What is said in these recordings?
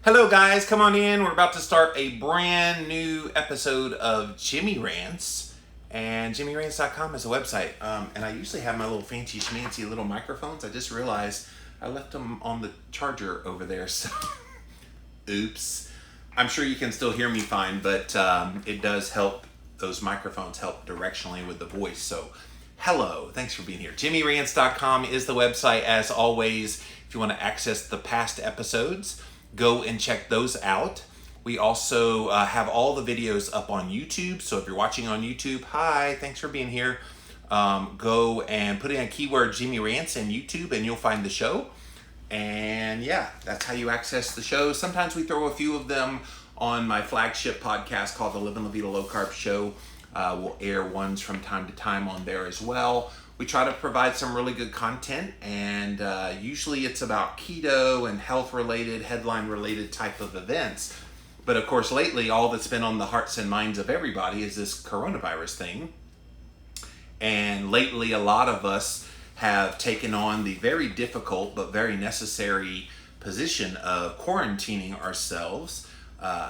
Hello guys, come on in. We're about to start a brand new episode of Jimmy Rants. And JimmyRants.com is a website. And I usually have my little fancy schmancy little microphones. I just realized I left them on the charger over there. So, oops. I'm sure you can still hear me fine, but it does help. Those microphones help directionally with the voice. So, hello. Thanks for being here. JimmyRants.com is the website. As always, if you want to access the past episodes, go and check those out. We also have all the videos up on YouTube. So if you're watching on YouTube, hi, thanks for being here. Go and put in a keyword Jimmy Rants in YouTube and you'll find the show. And yeah, that's how you access the show. Sometimes we throw a few of them on my flagship podcast called the Living La Vida Low Carb Show. We'll air ones from time to time on there as well. We try to provide some really good content, and usually it's about keto and health-related, headline-related type of events. But of course, lately, all that's been on the hearts and minds of everybody is this coronavirus thing. And lately, a lot of us have taken on the very difficult but very necessary position of quarantining ourselves,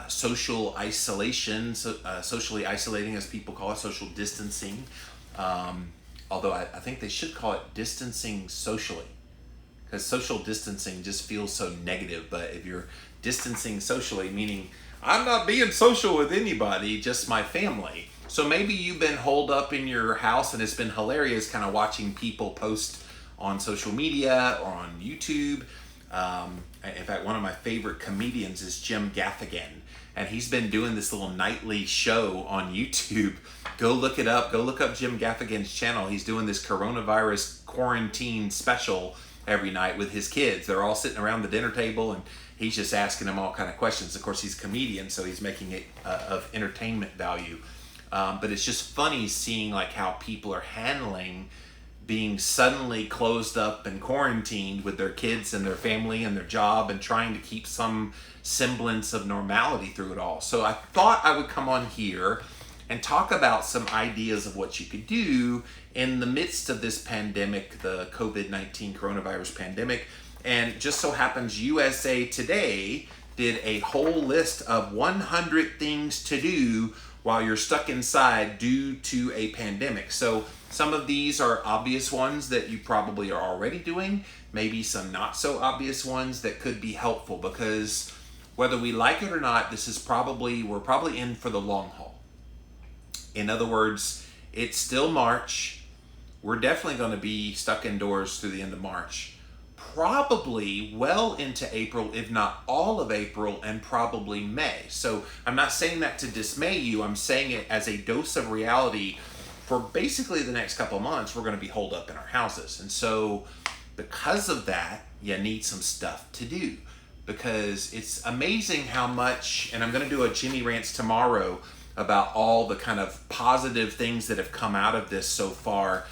social isolation, socially isolating, as people call it, social distancing. Although I think they should call it distancing socially, because social distancing just feels so negative. But if you're distancing socially, meaning I'm not being social with anybody, just my family. So maybe you've been holed up in your house and it's been hilarious kind of watching people post on social media or on YouTube. In fact, one of my favorite comedians is Jim Gaffigan, and he's been doing this little nightly show on YouTube. Go look it up. Go look up Jim Gaffigan's channel. He's doing this coronavirus quarantine special every night with his kids. They're all sitting around the dinner table, and he's just asking them all kind of questions. Of course, he's a comedian, so he's making it of entertainment value. But it's just funny seeing like how people are handling being suddenly closed up and quarantined with their kids and their family and their job, and trying to keep some semblance of normality through it all. So I thought I would come on here and talk about some ideas of what you could do in the midst of this pandemic, the COVID-19 coronavirus pandemic. And just so happens USA Today did a whole list of 100 things to do while you're stuck inside due to a pandemic. So some of these are obvious ones that you probably are already doing, maybe some not so obvious ones that could be helpful, because whether we like it or not, we're probably in for the long haul. In other words, it's still March. We're definitely going to be stuck indoors through the end of March. Probably well into April, if not all of April, and probably May. So I'm not saying that to dismay you. I'm saying it as a dose of reality. For basically the next couple of months, we're going to be holed up in our houses. And so because of that, you need some stuff to do. Because it's amazing how much, and I'm going to do a Jimmy Rants tomorrow about all the kind of positive things that have come out of this so far,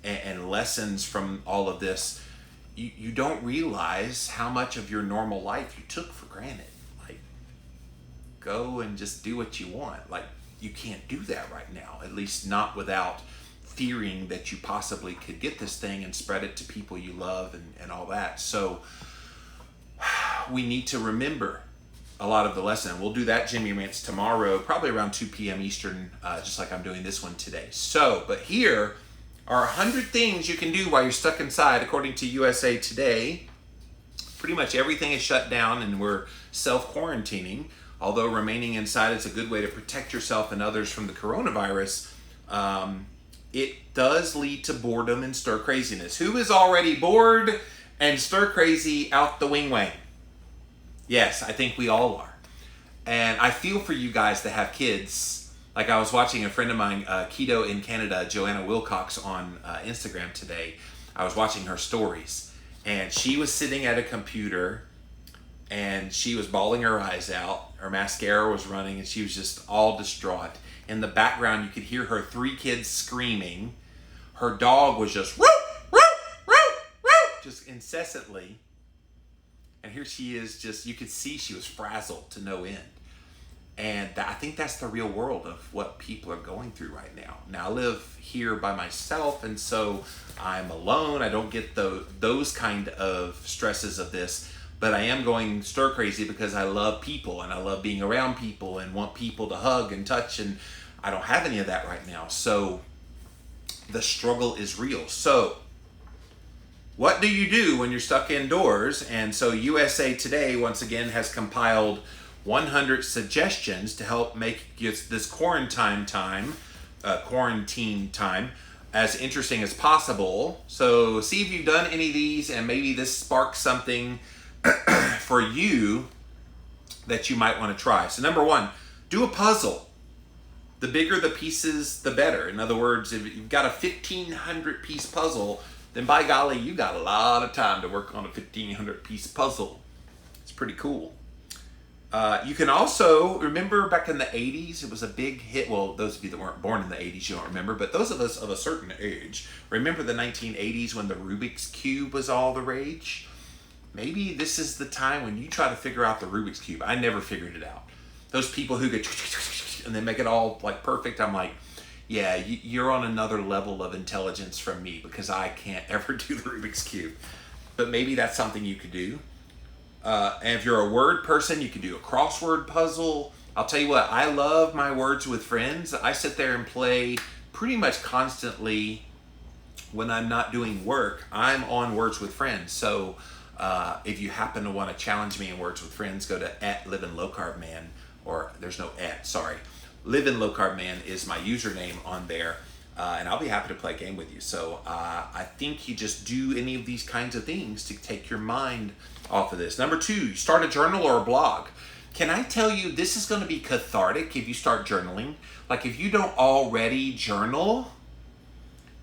and lessons from all of this. You don't realize how much of your normal life you took for granted. Like, go and just do what you want. Like, you can't do that right now, at least not without fearing that you possibly could get this thing and spread it to people you love and all that. So we need to remember a lot of the lesson. We'll do that Jimmy Rants tomorrow, probably around 2 p.m. Eastern, just like I'm doing this one today. So, but here are 100 things you can do while you're stuck inside, according to USA Today. Pretty much everything is shut down and we're self-quarantining. Although remaining inside is a good way to protect yourself and others from the coronavirus, it does lead to boredom and stir craziness. Who is already bored and stir crazy out the wing wang? Yes, I think we all are. And I feel for you guys that have kids. Like, I was watching a friend of mine, Keto in Canada, Joanna Wilcox, on Instagram today. I was watching her stories, and she was sitting at a computer, and she was bawling her eyes out. Her mascara was running, and she was just all distraught. In the background, you could hear her 3 kids screaming. Her dog was just woof, woof, woof, woof, just incessantly. And here she is, just, you could see she was frazzled to no end. And I think that's the real world of what people are going through right now. Now, I live here by myself, and so I'm alone. I don't get those kind of stresses of this. but I am going stir crazy because I love people and I love being around people and want people to hug and touch, and I don't have any of that right now. So the struggle is real. So what do you do when you're stuck indoors? And so USA Today once again has compiled 100 suggestions to help make this quarantine time as interesting as possible. So see if you've done any of these, and maybe this sparks something for you that you might want to try. So number one, do a puzzle. The bigger the pieces, the better. In other words, if you've got a 1,500 piece puzzle, then by golly, you got a lot of time to work on a 1,500 piece puzzle. It's pretty cool. You can also, remember back in the 80s, it was a big hit. Well, those of you that weren't born in the 80s, you don't remember, but those of us of a certain age, remember the 1980s when the Rubik's Cube was all the rage? Maybe this is the time when you try to figure out the Rubik's Cube. I never figured it out. Those people who get and they make it all like perfect, I'm like, yeah, you're on another level of intelligence from me, because I can't ever do the Rubik's Cube. But maybe that's something you could do. And if you're a word person, you can do a crossword puzzle. I'll tell you what, I love my Words with Friends. I sit there and play pretty much constantly when I'm not doing work. I'm on Words with Friends. So if you happen to want to challenge me in Words with Friends, go to @LivinLowCarbMan, or there's no sorry. Livin' Low Carb Man is my username on there, and I'll be happy to play a game with you. So I think you just do any of these kinds of things to take your mind off of this. Number two, you start a journal or a blog. Can I tell you, this is going to be cathartic if you start journaling. Like, if you don't already journal,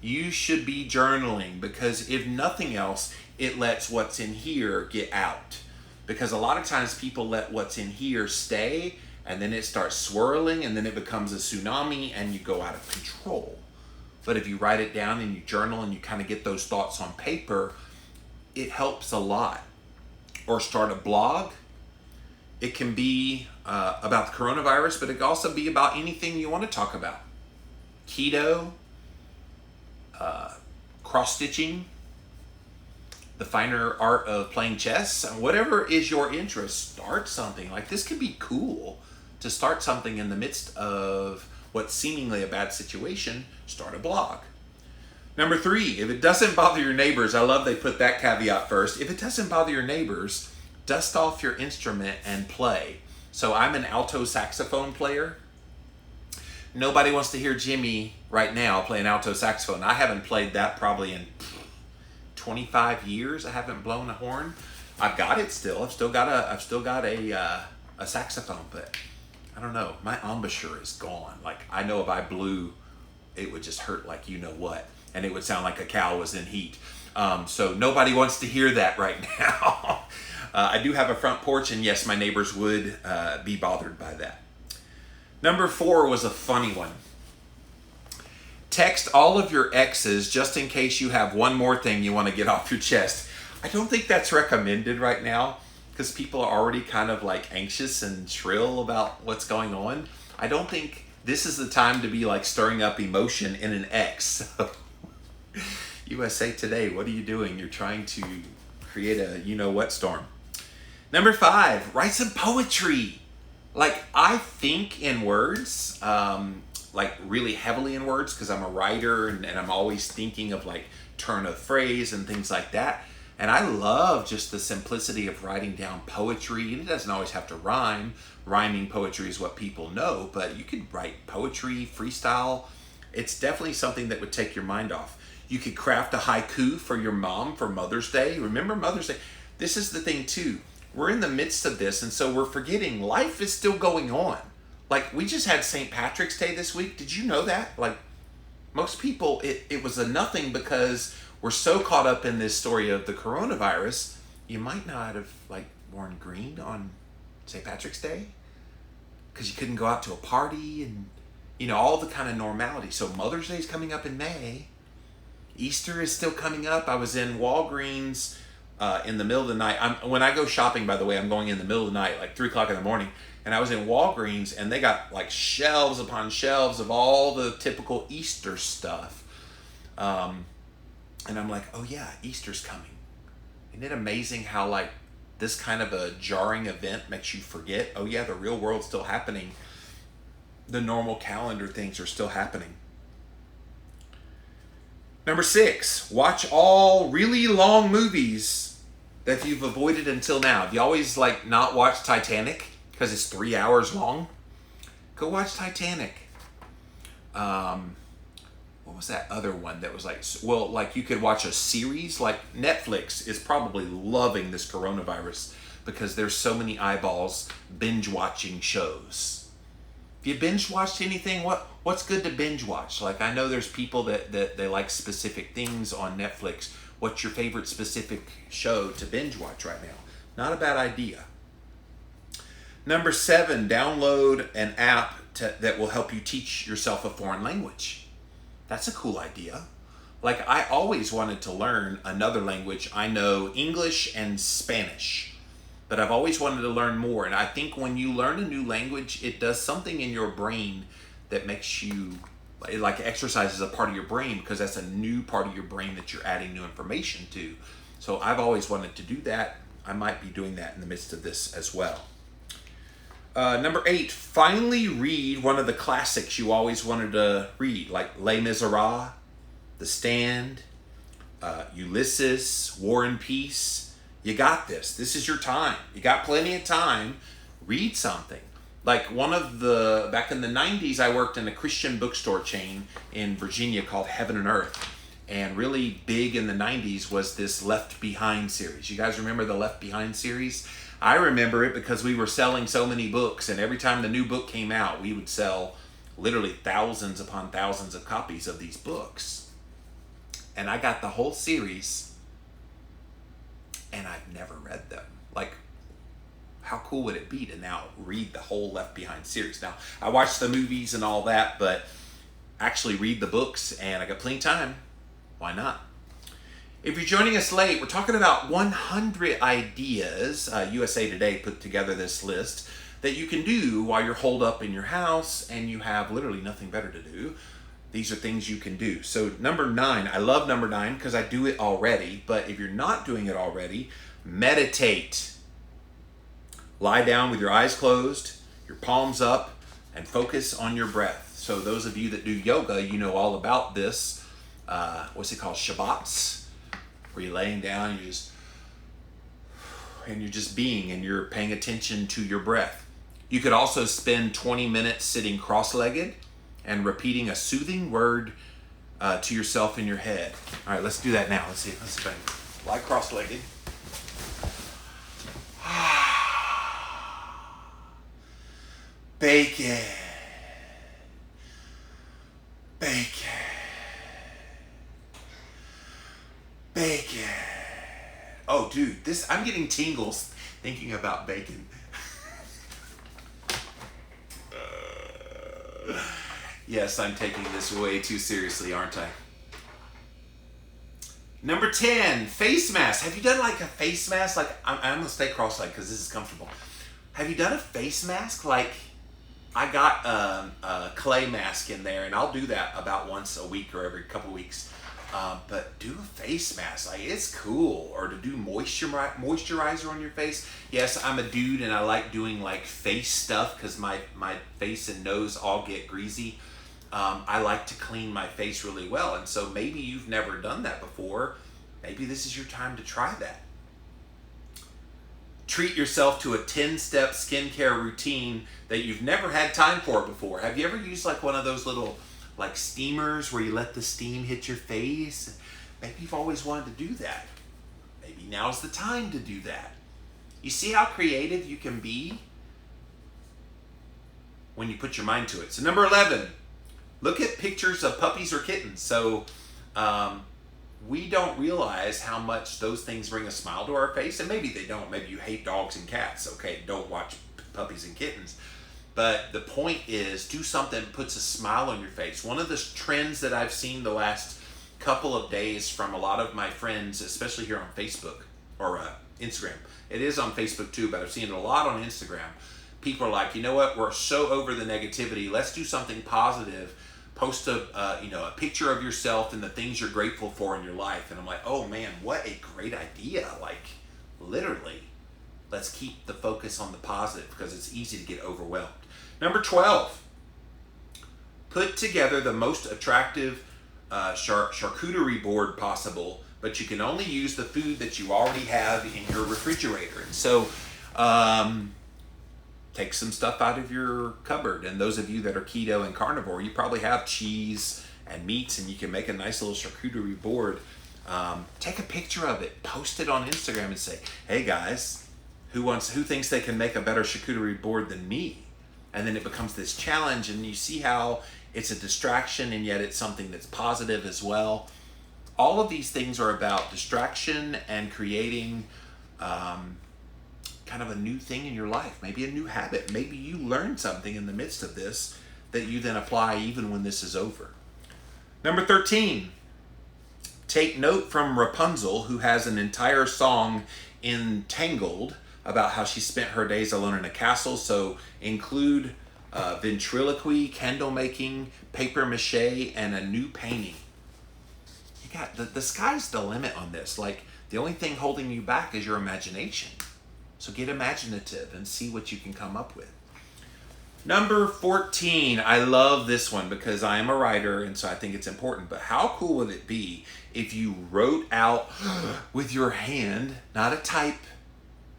you should be journaling, because if nothing else, it lets what's in here get out. Because a lot of times people let what's in here stay, and then it starts swirling, and then it becomes a tsunami, and you go out of control. But if you write it down and you journal and you kind of get those thoughts on paper, it helps a lot. Or start a blog. It can be about the coronavirus, but it can also be about anything you want to talk about. Keto, cross-stitching, the finer art of playing chess, whatever is your interest, start something. Like, this could be cool to start something in the midst of what's seemingly a bad situation. Start a blog. Number three, if it doesn't bother your neighbors, I love they put that caveat first. If it doesn't bother your neighbors, dust off your instrument and play. So I'm an alto saxophone player. Nobody wants to hear Jimmy right now play an alto saxophone. I haven't played that probably in 25 years. I haven't blown a horn. I've got it still. I've still got a saxophone, but I don't know. My embouchure is gone. Like, I know if I blew, it would just hurt like you know what, and it would sound like a cow was in heat. So nobody wants to hear that right now. I do have a front porch, and yes, my neighbors would be bothered by that. Number four was a funny one. Text all of your exes just in case you have one more thing you want to get off your chest. I don't think that's recommended right now, because people are already kind of like anxious and shrill about what's going on. I don't think this is the time to be like stirring up emotion in an ex. So, USA Today, what are you doing? You're trying to create a you-know-what storm. Number five, write some poetry. Like, I think in words, like really heavily in words, because I'm a writer and I'm always thinking of like turn of phrase and things like that. And I love just the simplicity of writing down poetry. And it doesn't always have to rhyme. Rhyming poetry is what people know, but you could write poetry, freestyle. It's definitely something that would take your mind off. You could craft a haiku for your mom for Mother's Day. Remember Mother's Day? This is the thing too. We're in the midst of this, and so we're forgetting life is still going on. Like, we just had St. Patrick's Day this week. Did you know that? Like, most people, it was a nothing, because we're so caught up in this story of the coronavirus. You might not have like worn green on St. Patrick's Day because you couldn't go out to a party and all the kind of normality. So Mother's Day is coming up in May. Easter is still coming up. I was in Walgreens in the middle of the night. When I go shopping, by the way, I'm going in the middle of the night, like 3 o'clock in the morning. And I was in Walgreens, and they got like shelves upon shelves of all the typical Easter stuff. And I'm like, oh yeah, Easter's coming. Isn't it amazing how like this kind of a jarring event makes you forget, oh yeah, the real world's still happening. The normal calendar things are still happening. Number 6, watch all really long movies that you've avoided until now. Have you always like not watched Titanic because it's 3 hours long? Go watch Titanic. What was that other one that was like, well, like you could watch a series. Like Netflix is probably loving this coronavirus because there's so many eyeballs binge watching shows. If you binge watched anything, what's good to binge watch? Like I know there's people that they like specific things on Netflix. What's your favorite specific show to binge watch right now? Not a bad idea. Number 7, download an app that will help you teach yourself a foreign language. That's a cool idea. Like I always wanted to learn another language. I know English and Spanish, but I've always wanted to learn more. And I think when you learn a new language, it does something in your brain that makes you, it like exercises a part of your brain because that's a new part of your brain that you're adding new information to. So I've always wanted to do that. I might be doing that in the midst of this as well. Number 8, finally read one of the classics you always wanted to read, like Les Miserables, The Stand, Ulysses, War and Peace. You got this. This is your time. You got plenty of time. Read something. Like back in the 90s, I worked in a Christian bookstore chain in Virginia called Heaven and Earth. And really big in the 90s was this Left Behind series. You guys remember the Left Behind series? I remember it because we were selling so many books, and every time the new book came out, we would sell literally thousands upon thousands of copies of these books. And I got the whole series, and I've never read them. Like, how cool would it be to now read the whole Left Behind series? Now, I watched the movies and all that, but actually read the books, and I got plenty of time. Why not? If you're joining us late, we're talking about 100 ideas. USA Today put together this list that you can do while you're holed up in your house and you have literally nothing better to do. These are things you can do. So number 9, I love number 9 because I do it already. But if you're not doing it already, meditate. Lie down with your eyes closed, your palms up, and focus on your breath. So those of you that do yoga, you know all about this. What's it called? Shabbats. Where you're laying down, you're just being, and you're paying attention to your breath. You could also spend 20 minutes sitting cross-legged and repeating a soothing word to yourself in your head. All right, let's do that now. Let's see if I can lie cross-legged. Bacon. Bacon. Bacon. Oh, dude, I'm getting tingles thinking about bacon. Yes, I'm taking this way too seriously, aren't I? Number 10, face mask. Have you done like a face mask? Like, I'm gonna stay cross-legged because this is comfortable. Have you done a face mask? Like, I got a clay mask in there, and I'll do that about once a week or every couple weeks. But do a face mask, like it's cool. Or to do moisturizer on your face. Yes, I'm a dude and I like doing like face stuff because my face and nose all get greasy. I like to clean my face really well, and so maybe you've never done that before. Maybe this is your time to try that. Treat yourself to a 10-step skincare routine that you've never had time for before. Have you ever used like one of those little like steamers where you let the steam hit your face? Maybe you've always wanted to do that. Maybe now's the time to do that. You see how creative you can be when you put your mind to it. So number 11, look at pictures of puppies or kittens. So we don't realize how much those things bring a smile to our face, and maybe they don't. Maybe you hate dogs and cats. Okay, don't watch puppies and kittens. But the point is, do something that puts a smile on your face. One of the trends that I've seen the last couple of days from a lot of my friends, especially here on Facebook or Instagram. It is on Facebook too, but I've seen it a lot on Instagram. People are like, you know what? We're so over the negativity. Let's do something positive. Post a picture of yourself and the things you're grateful for in your life. And I'm like, oh man, what a great idea. Like, literally. Let's keep the focus on the positive because it's easy to get overwhelmed. Number 12, put together the most attractive charcuterie board possible, but you can only use the food that you already have in your refrigerator. And so take some stuff out of your cupboard. And those of you that are keto and carnivore, you probably have cheese and meats, and you can make a nice little charcuterie board. Take a picture of it, post it on Instagram and say, hey guys, who thinks they can make a better charcuterie board than me? And then it becomes this challenge, and you see how it's a distraction and yet it's something that's positive as well. All of these things are about distraction and creating kind of a new thing in your life, maybe a new habit. Maybe you learn something in the midst of this that you then apply even when this is over. Number 13, take note from Rapunzel, who has an entire song in Tangled about how she spent her days alone in a castle. So include ventriloquy, candle making, paper mache, and a new painting. You got the sky's the limit on this. Like, the only thing holding you back is your imagination. So get imaginative and see what you can come up with. Number 14, I love this one because I am a writer and so I think it's important. But how cool would it be if you wrote out with your hand, not a type,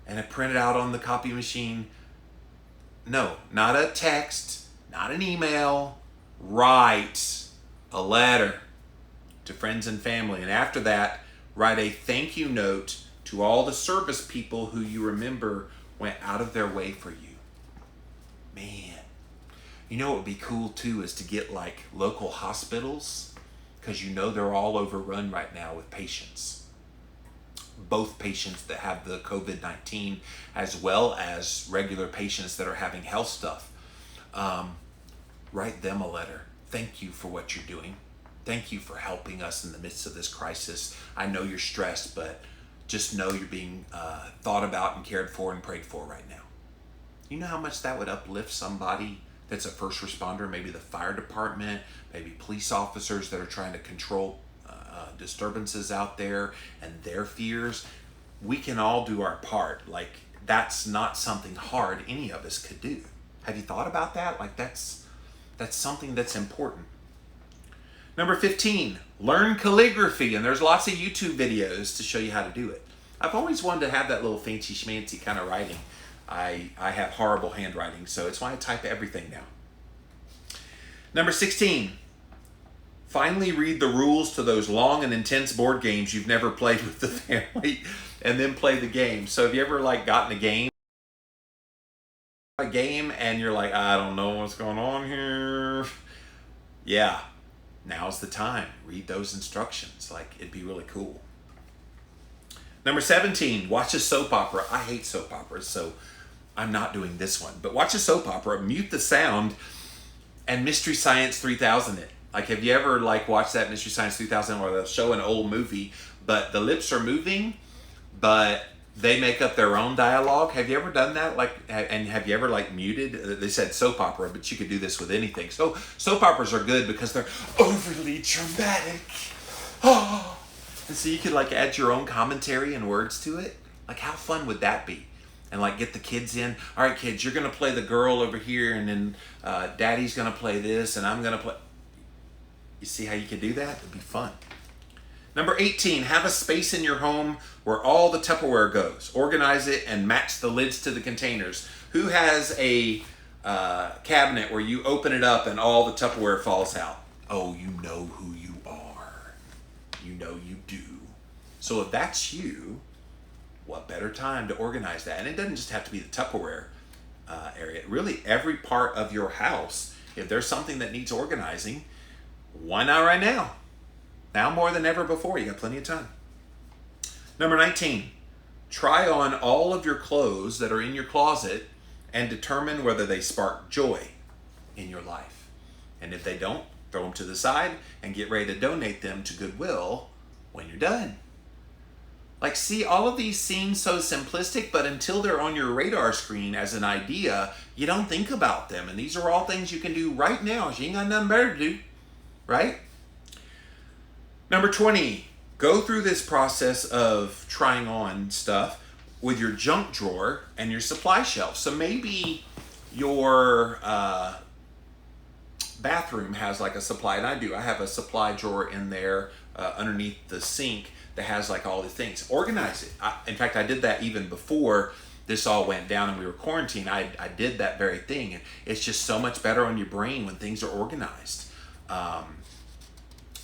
and it printed out on the copy machine? No, not a text, not an email. Write a letter to friends and family. And after that, write a thank you note to all the service people who you remember went out of their way for you. Man, you know what would be cool too is to get like local hospitals, because you know they're all overrun right now with patients. Both patients that have the COVID-19 as well as regular patients that are having health stuff. Write them a letter. Thank you for what you're doing. Thank you for helping us in the midst of this crisis. I know you're stressed, but just know you're being thought about and cared for and prayed for right now. You know how much that would uplift somebody that's a first responder, maybe the fire department, maybe police officers that are trying to control disturbances out there and their fears. We can all do our part. Like, that's not something hard any of us could do. Have you thought about that? Like, that's something that's important. Number 15, learn calligraphy, and there's lots of YouTube videos to show you how to do it. I've always wanted to have that little fancy schmancy kind of writing. I have horrible handwriting, so it's why I type everything now. Number 16, finally read the rules to those long and intense board games you've never played with the family, and then play the game. So have you ever like gotten a game and you're like, I don't know what's going on here? Yeah. Now's the time. Read those instructions. Like, it'd be really cool. Number 17, watch a soap opera. I hate soap operas, so I'm not doing this one. But watch a soap opera, mute the sound, and Mystery Science 3000 it. Like, have you ever like watched that Mystery Science 3000 where they'll show an old movie, but the lips are moving, but they make up their own dialogue? Have you ever done that? Like, and have you ever like muted? They said soap opera, but you could do this with anything. So soap operas are good because they're overly dramatic. Oh, and so you could like add your own commentary and words to it. Like, how fun would that be? And like get the kids in. All right, kids, you're gonna play the girl over here, and then Daddy's gonna play this, and I'm gonna play. You see how you could do that? It'd be fun. Number 18, have a space in your home where all the Tupperware goes. Organize it and match the lids to the containers. Who has a cabinet where you open it up and all the Tupperware falls out? Oh, you know who you are. You know you do. So if that's you, what better time to organize that? And it doesn't just have to be the Tupperware area. Really, every part of your house, if there's something that needs organizing, why not right now? Now more than ever before, you got plenty of time. Number 19, try on all of your clothes that are in your closet and determine whether they spark joy in your life. And if they don't, throw them to the side and get ready to donate them to Goodwill when you're done. Like, see, all of these seem so simplistic, but until they're on your radar screen as an idea, you don't think about them. And these are all things you can do right now. You ain't got nothing better to do, right? Number 20, go through this process of trying on stuff with your junk drawer and your supply shelf. So maybe your bathroom has like a supply, and I do. I have a supply drawer in there underneath the sink that has like all the things. Organize it. In fact, I did that even before this all went down and we were quarantined. I did that very thing, and it's just so much better on your brain when things are organized.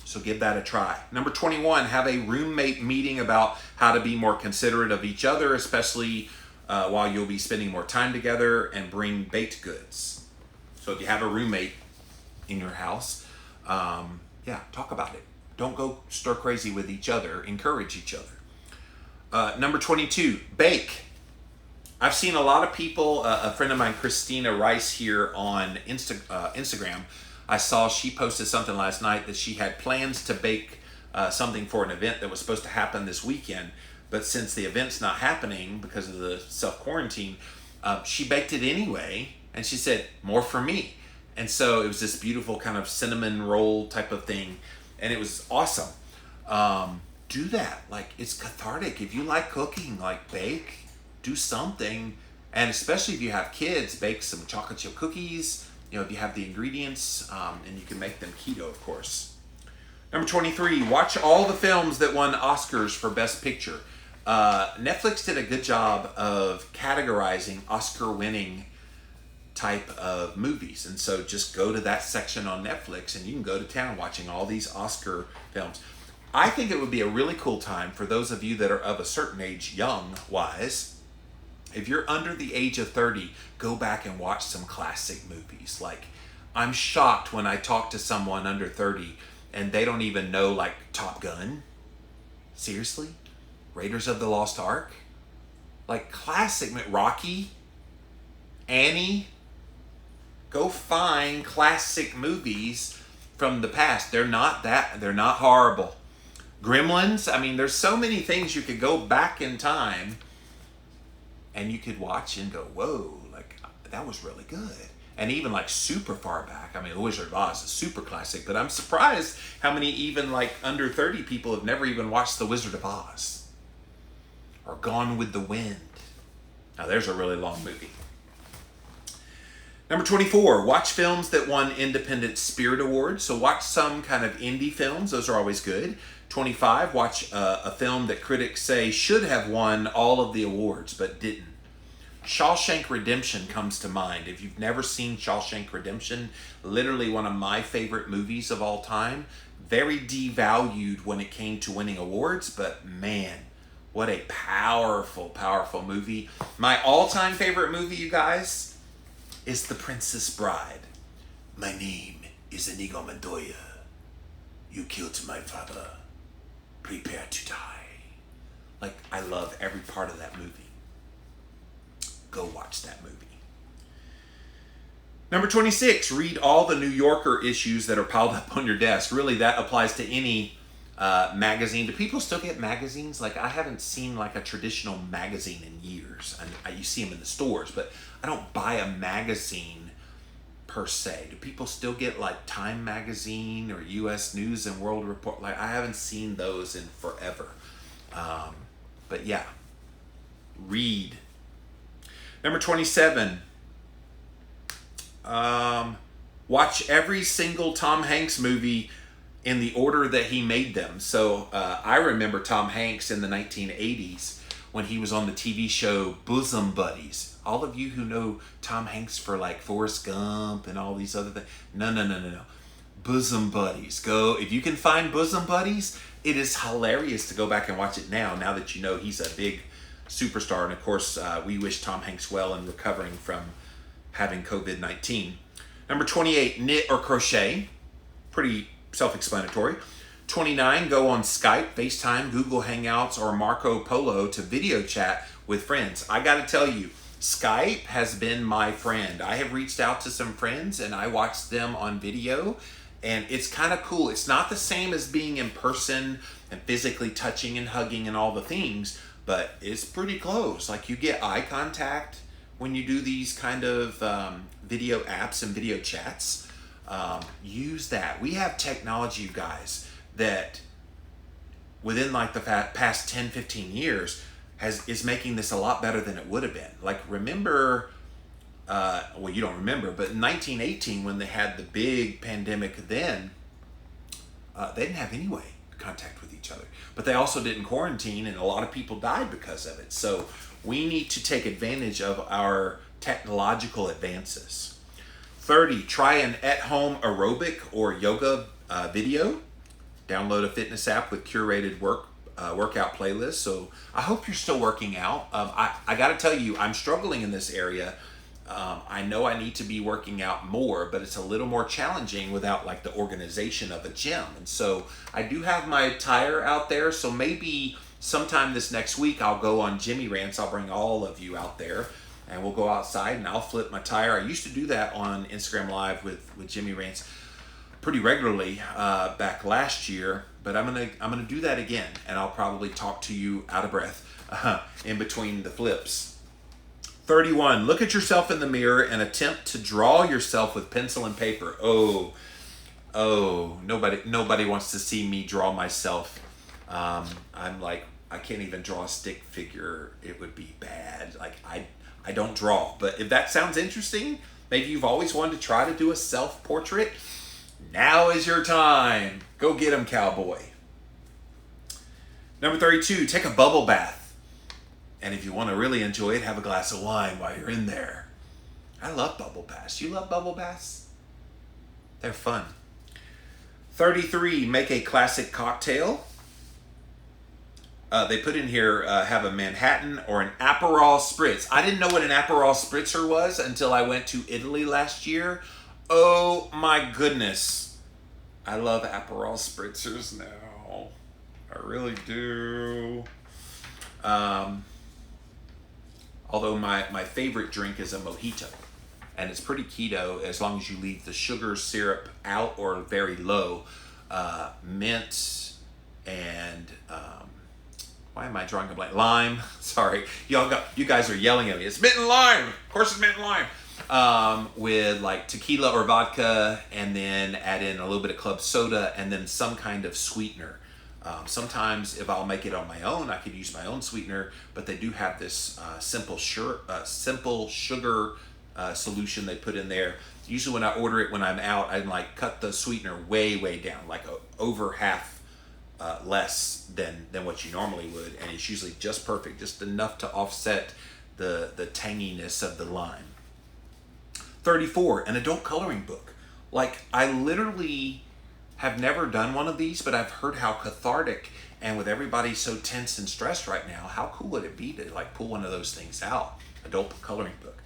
So give that a try. Number 21, have a roommate meeting about how to be more considerate of each other, especially while you'll be spending more time together, and bring baked goods. So if you have a roommate in your house, yeah, talk about it. Don't go stir crazy with each other. Encourage each other. Number 22, bake. I've seen a lot of people, a friend of mine, Christina Rice here on Instagram, I saw she posted something last night that she had plans to bake something for an event that was supposed to happen this weekend. But since the event's not happening because of the self-quarantine, she baked it anyway. And she said, more for me. And so it was this beautiful kind of cinnamon roll type of thing. And it was awesome. Do that. Like, it's cathartic. If you like cooking, like, bake, do something. And especially if you have kids, bake some chocolate chip cookies. You know, if you have the ingredients, and you can make them keto, of course. Number 23, watch all the films that won Oscars for Best Picture. Netflix did a good job of categorizing Oscar-winning type of movies. And so just go to that section on Netflix and you can go to town watching all these Oscar films. I think it would be a really cool time for those of you that are of a certain age, young-wise. If you're under the age of 30, go back and watch some classic movies. Like, I'm shocked when I talk to someone under 30 and they don't even know, like, Top Gun. Seriously? Raiders of the Lost Ark? Like, classic, Rocky? Annie? Go find classic movies from the past. They're not horrible. Gremlins? I mean, there's so many things you could go back in time and you could watch and go, whoa, like, that was really good. And even like super far back, I mean, The Wizard of Oz is super classic, but I'm surprised how many even like under 30 people have never even watched The Wizard of Oz or Gone with the Wind. Now there's a really long movie. Number 24, watch films that won Independent Spirit Awards. So watch some kind of indie films. Those are always good. 25, watch a film that critics say should have won all of the awards, but didn't. Shawshank Redemption comes to mind. If you've never seen Shawshank Redemption, literally one of my favorite movies of all time. Very devalued when it came to winning awards, but man, what a powerful, powerful movie. My all-time favorite movie, you guys, is The Princess Bride. My name is Inigo Montoya. You killed my father. Prepare to die. Like, I love every part of that movie. Go watch that movie. Number 26, read all the New Yorker issues that are piled up on your desk. Really, that applies to any magazine. Do people still get magazines? Like, I haven't seen like a traditional magazine in years. You see them in the stores, but I don't buy a magazine per se. Do people still get like Time Magazine or U.S. News and World Report? Like, I haven't seen those in forever. But yeah, read. Number 27, watch every single Tom Hanks movie in the order that he made them. So I remember Tom Hanks in the 1980s when he was on the TV show Bosom Buddies. All of you who know Tom Hanks for like Forrest Gump and all these other things, no. Bosom Buddies. Go, if you can find Bosom Buddies, it is hilarious to go back and watch it now that you know he's a big superstar. And of course, we wish Tom Hanks well in recovering from having COVID-19. Number 28, knit or crochet. Pretty self-explanatory. 29, go on Skype, FaceTime, Google Hangouts, or Marco Polo to video chat with friends. I got to tell you, Skype has been my friend. I have reached out to some friends and I watched them on video, and it's kind of cool. It's not the same as being in person and physically touching and hugging and all the things, but it's pretty close. Like, you get eye contact when you do these kind of video apps and video chats. Use that. We have technology, you guys, that within like the past 10, 15 years is making this a lot better than it would have been. Like, remember, well, you don't remember, but in 1918, when they had the big pandemic then, they didn't have any way to contact with each other. But they also didn't quarantine, and a lot of people died because of it. So we need to take advantage of our technological advances. 30, try an at-home aerobic or yoga video. Download a fitness app with curated workout playlists. So I hope you're still working out. I got to tell you, I'm struggling in this area. I know I need to be working out more, but it's a little more challenging without like the organization of a gym. And so I do have my tire out there. So maybe sometime this next week, I'll go on Jimmy Rants. I'll bring all of you out there and we'll go outside and I'll flip my tire. I used to do that on Instagram Live with Jimmy Rants pretty regularly back last year, but I'm gonna do that again, and I'll probably talk to you out of breath in between the flips. 31, look at yourself in the mirror and attempt to draw yourself with pencil and paper. Oh, nobody wants to see me draw myself. I'm like, I can't even draw a stick figure. It would be bad. Like, I don't draw. But if that sounds interesting, maybe you've always wanted to try to do a self-portrait, now is your time. Go get 'em, cowboy. Number 32, take a bubble bath. And if you want to really enjoy it, have a glass of wine while you're in there. I love bubble baths. You love bubble baths? They're fun. 33, make a classic cocktail. They put in here, have a Manhattan or an Aperol Spritz. I didn't know what an Aperol Spritzer was until I went to Italy last year. Oh my goodness. I love Aperol Spritzers now. I really do. Although my favorite drink is a mojito. And it's pretty keto as long as you leave the sugar syrup out or very low. Mint and... why am I drawing a blank? Lime. Sorry. You guys are yelling at me. It's mint and lime. Of course it's mint and lime. With like tequila or vodka, and then add in a little bit of club soda and then some kind of sweetener. Sometimes if I'll make it on my own, I could use my own sweetener, but they do have this simple sugar solution they put in there. Usually when I order it when I'm out, I like cut the sweetener way down, like over half less than what you normally would, and it's usually just perfect, just enough to offset the tanginess of the lime. 34, an adult coloring book. Like, I literally have never done one of these, but I've heard how cathartic, and with everybody so tense and stressed right now, how cool would it be to like pull one of those things out? Adult coloring book.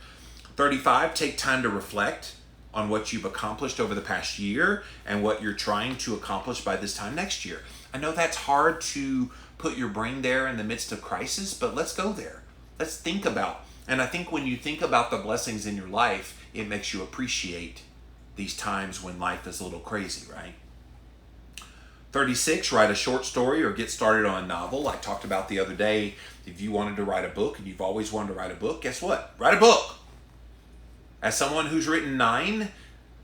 35, take time to reflect on what you've accomplished over the past year and what you're trying to accomplish by this time next year. I know that's hard to put your brain there in the midst of crisis, but let's go there. Let's think about, and I think when you think about the blessings in your life, it makes you appreciate these times when life is a little crazy, right? 36, write a short story or get started on a novel. I talked about the other day, if you wanted to write a book and you've always wanted to write a book, guess what? Write a book. As someone who's written 9,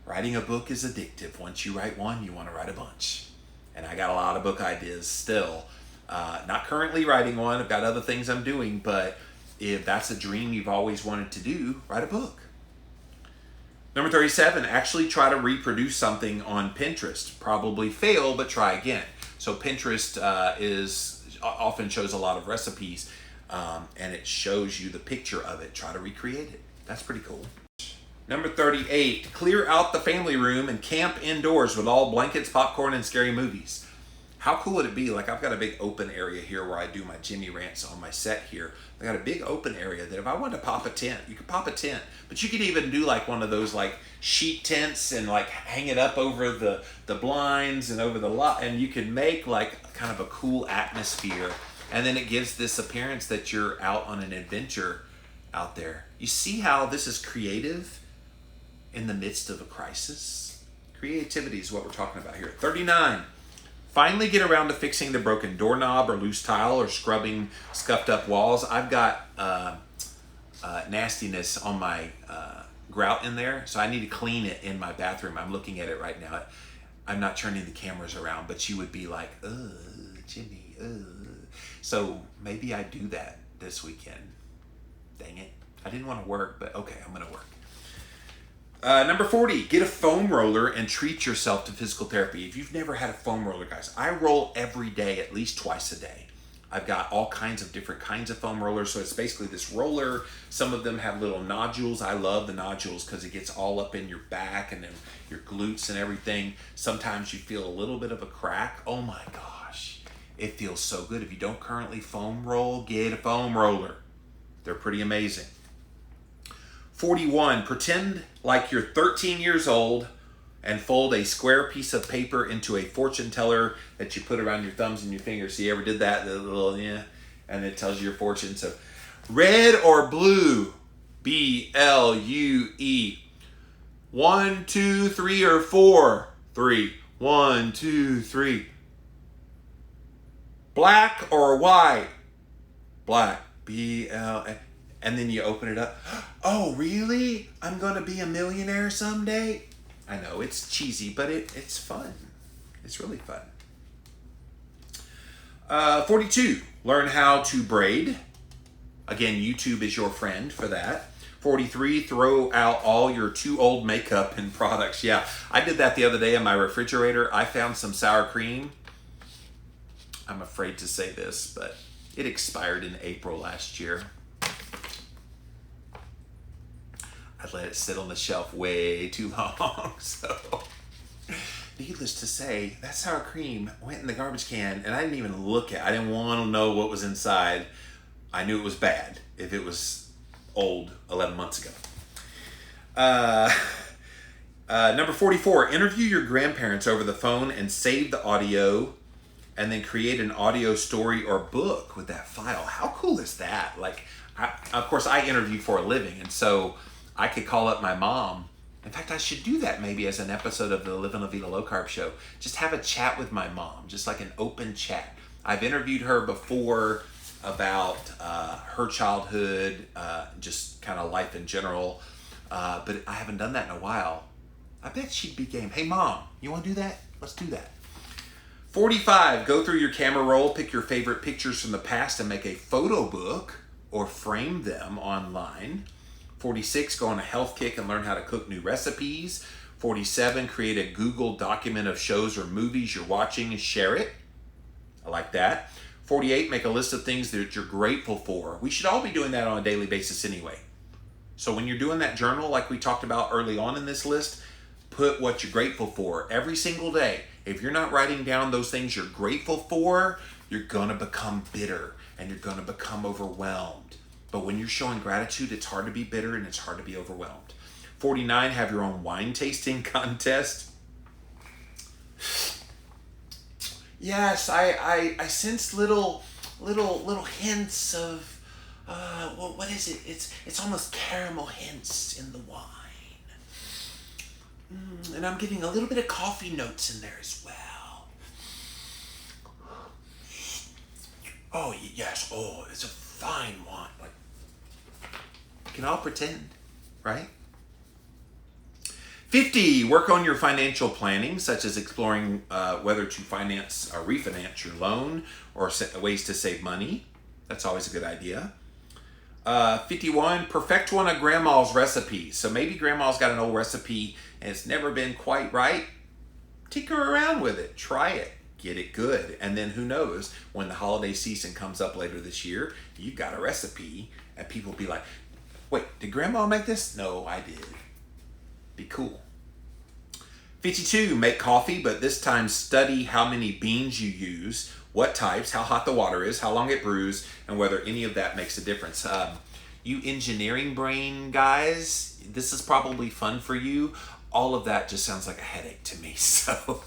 writing a book is addictive. Once you write one, you want to write a bunch. And I got a lot of book ideas still. Not currently writing one. I've got other things I'm doing, but if that's a dream you've always wanted to do, write a book. Number 37, actually try to reproduce something on Pinterest. Probably fail, but try again. So Pinterest often shows a lot of recipes, and it shows you the picture of it. Try to recreate it. That's pretty cool. Number 38, clear out the family room and camp indoors with all blankets, popcorn, and scary movies. How cool would it be? Like, I've got a big open area here where I do my Jimmy Rants on my set here. I got a big open area that if I wanted to pop a tent, you could pop a tent. But you could even do like one of those like sheet tents and like hang it up over the blinds and over the lot. And you could make like kind of a cool atmosphere. And then it gives this appearance that you're out on an adventure out there. You see how this is creative in the midst of a crisis? Creativity is what we're talking about here. 39. Finally get around to fixing the broken doorknob or loose tile or scrubbing scuffed up walls. I've got nastiness on my grout in there, so I need to clean it in my bathroom. I'm looking at it right now. I'm not turning the cameras around, but you would be like, ugh, Jimmy, ugh. So maybe I do that this weekend. Dang it. I didn't want to work, but okay, I'm going to work. Number 40, get a foam roller and treat yourself to physical therapy. If you've never had a foam roller, guys, I roll every day, at least twice a day. I've got all kinds of different kinds of foam rollers. So it's basically this roller. Some of them have little nodules. I love the nodules because it gets all up in your back and then your glutes and everything. Sometimes you feel a little bit of a crack. Oh my gosh. It feels so good. If you don't currently foam roll, get a foam roller. They're pretty amazing. 41, pretend like you're 13 years old and fold a square piece of paper into a fortune teller that you put around your thumbs and your fingers. So you ever did that? The little, yeah, and it tells you your fortune. So red or blue? BLUE. 1, 2, 3, or 4? 3. 1, 2, 3. Black or white? Black. BL. And then you open it up. Oh, really? I'm going to be a millionaire someday? I know, it's cheesy, but it's fun. It's really fun. 42, learn how to braid. Again, YouTube is your friend for that. 43, throw out all your too old makeup and products. Yeah, I did that the other day in my refrigerator. I found some sour cream. I'm afraid to say this, but it expired in April last year. I let it sit on the shelf way too long, so needless to say, that sour cream went in the garbage can, and I didn't even look at it. I didn't want to know what was inside. I knew it was bad if it was old 11 months ago. Number 44, interview your grandparents over the phone and save the audio, and then create an audio story or book with that file. How cool is that? Like, of course, I interview for a living, and so I could call up my mom. In fact, I should do that maybe as an episode of the Living La Vida Low Carb Show. Just have a chat with my mom, just like an open chat. I've interviewed her before about her childhood, just kind of life in general, but I haven't done that in a while. I bet she'd be game. Hey, Mom, you want to do that? Let's do that. 45, go through your camera roll, pick your favorite pictures from the past and make a photo book or frame them online. 46, go on a health kick and learn how to cook new recipes. 47, create a Google document of shows or movies you're watching and share it. I like that. 48, make a list of things that you're grateful for. We should all be doing that on a daily basis anyway. So when you're doing that journal, like we talked about early on in this list, put what you're grateful for every single day. If you're not writing down those things you're grateful for, you're going to become bitter and you're going to become overwhelmed. But when you're showing gratitude, it's hard to be bitter and it's hard to be overwhelmed. 49, have your own wine tasting contest. Yes, I sense little hints of, what is it? It's almost caramel hints in the wine. And I'm getting a little bit of coffee notes in there as well. Oh, yes. Oh, it's a fine wine. Like, we can all pretend, right? 50, work on your financial planning, such as exploring whether to finance or refinance your loan or ways to save money. That's always a good idea. 51, perfect one of grandma's recipes. So maybe grandma's got an old recipe and it's never been quite right. Tinker around with it. Try it. Get it good. And then who knows, when the holiday season comes up later this year, you've got a recipe and people will be like, wait, did grandma make this? No, I did. Be cool. 52, make coffee, but this time study how many beans you use, what types, how hot the water is, how long it brews, and whether any of that makes a difference. You engineering brain guys, this is probably fun for you. All of that just sounds like a headache to me, so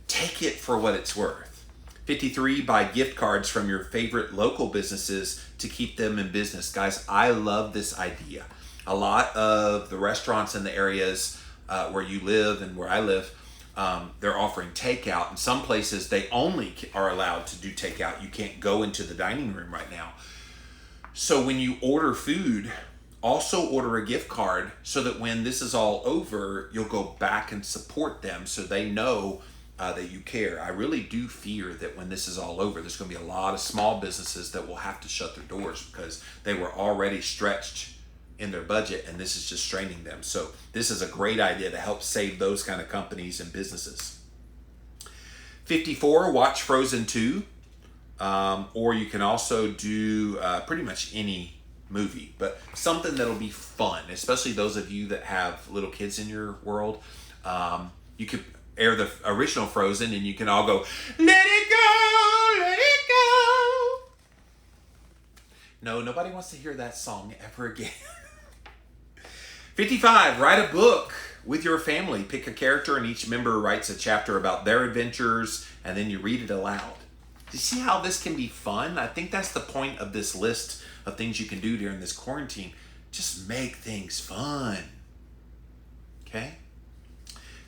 take it for what it's worth. 53, buy gift cards from your favorite local businesses to keep them in business. Guys, I love this idea. A lot of the restaurants in the areas where you live and where I live, they're offering takeout. In some places, they only are allowed to do takeout. You can't go into the dining room right now. So when you order food, also order a gift card so that when this is all over, you'll go back and support them so they know that you care. I really do fear that when this is all over, there's going to be a lot of small businesses that will have to shut their doors because they were already stretched in their budget, and this is just straining them. So this is a great idea to help save those kind of companies and businesses. 54, watch Frozen 2. Or you can also do pretty much any movie, but something that'll be fun, especially those of you that have little kids in your world. You could air the original Frozen and you can all go, let it go, let it go. No, nobody wants to hear that song ever again. 55, write a book with your family. Pick a character and each member writes a chapter about their adventures and then you read it aloud. You see how this can be fun? I think that's the point of this list of things you can do during this quarantine. Just make things fun. Okay?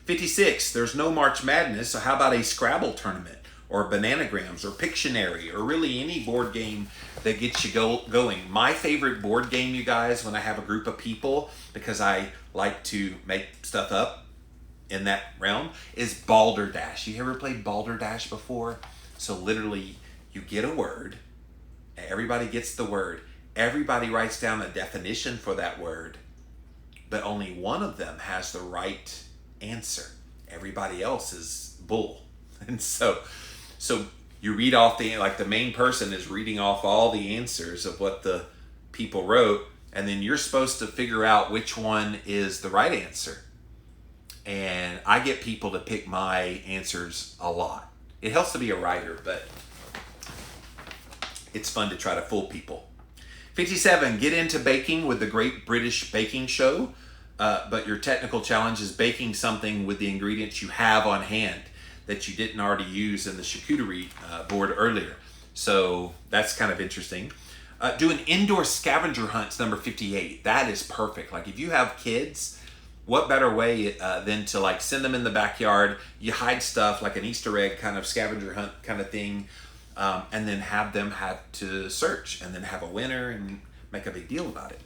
56, there's no March Madness, so how about a Scrabble tournament or Bananagrams or Pictionary or really any board game that gets you going. My favorite board game, you guys, when I have a group of people, because I like to make stuff up in that realm, is Balderdash. You ever played Balderdash before? So literally, you get a word, everybody gets the word, everybody writes down a definition for that word, but only one of them has the right answer. Everybody else is bull. And so you read off the main person is reading off all the answers of what the people wrote, and then you're supposed to figure out which one is the right answer. And I get people to pick my answers a lot. It helps to be a writer, but it's fun to try to fool people. 57, get into baking with the Great British Baking Show, but your technical challenge is baking something with the ingredients you have on hand that you didn't already use in the charcuterie board earlier. So that's kind of interesting. Doing indoor scavenger hunts, number 58. That is perfect. Like if you have kids, what better way than to send them in the backyard, you hide stuff like an Easter egg kind of scavenger hunt kind of thing, and then have them have to search and then have a winner and make a big deal about it.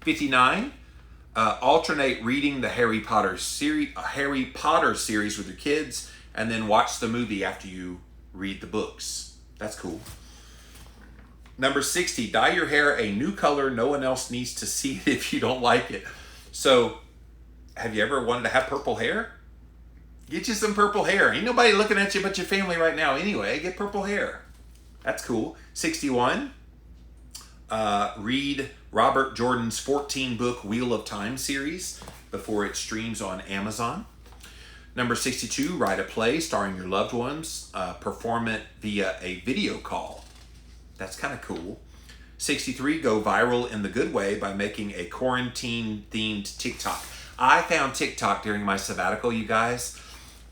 59, alternate reading the Harry Potter series with your kids and then watch the movie after you read the books. That's cool. Number 60, dye your hair a new color. No one else needs to see it if you don't like it. So, have you ever wanted to have purple hair? Get you some purple hair. Ain't nobody looking at you but your family right now anyway. Get purple hair. That's cool. 61, read Robert Jordan's 14-book Wheel of Time series before it streams on Amazon. Number 62, write a play starring your loved ones. Perform it via a video call. That's kind of cool. 63, go viral in the good way by making a quarantine-themed TikTok. I found TikTok during my sabbatical, you guys.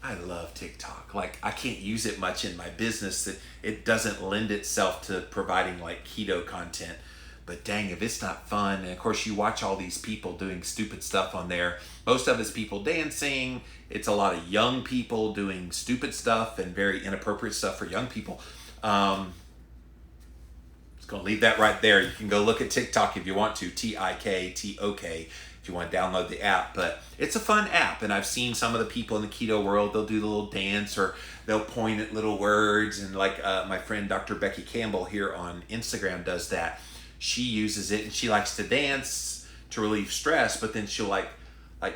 I love TikTok. I can't use it much in my business. It doesn't lend itself to providing keto content. But dang, if it's not fun, and of course you watch all these people doing stupid stuff on there. Most of it's people dancing. It's a lot of young people doing stupid stuff and very inappropriate stuff for young people. Just gonna leave that right there. You can go look at TikTok if you want to, TikTok, if you want to download the app. But it's a fun app, and I've seen some of the people in the keto world, they'll do the little dance or they'll point at little words, and my friend Dr. Becky Campbell here on Instagram does that. She uses it and she likes to dance to relieve stress, but then she'll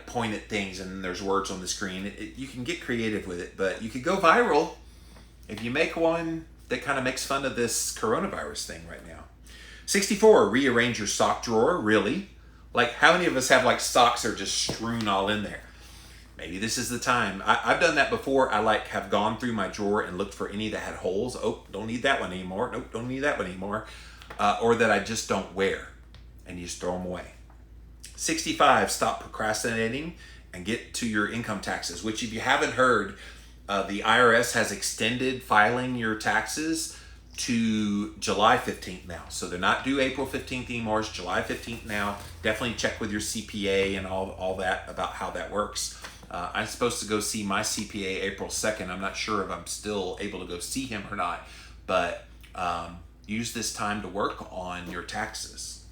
point at things and there's words on the screen. You can get creative with it, but you could go viral if you make one that kind of makes fun of this coronavirus thing right now. 64, rearrange your sock drawer. Really? How many of us have socks that are just strewn all in there? Maybe this is the time. I've done that before. I have gone through my drawer and looked for any that had holes. Oh, don't need that one anymore. Nope, don't need that one anymore. Or that I just don't wear, and you just throw them away. 65, stop procrastinating and get to your income taxes, which if you haven't heard, the IRS has extended filing your taxes to July 15th now. So they're not due April 15th anymore. It's July 15th now. Definitely check with your CPA and all that about how that works. I'm supposed to go see my CPA April 2nd. I'm not sure if I'm still able to go see him or not, but use this time to work on your taxes.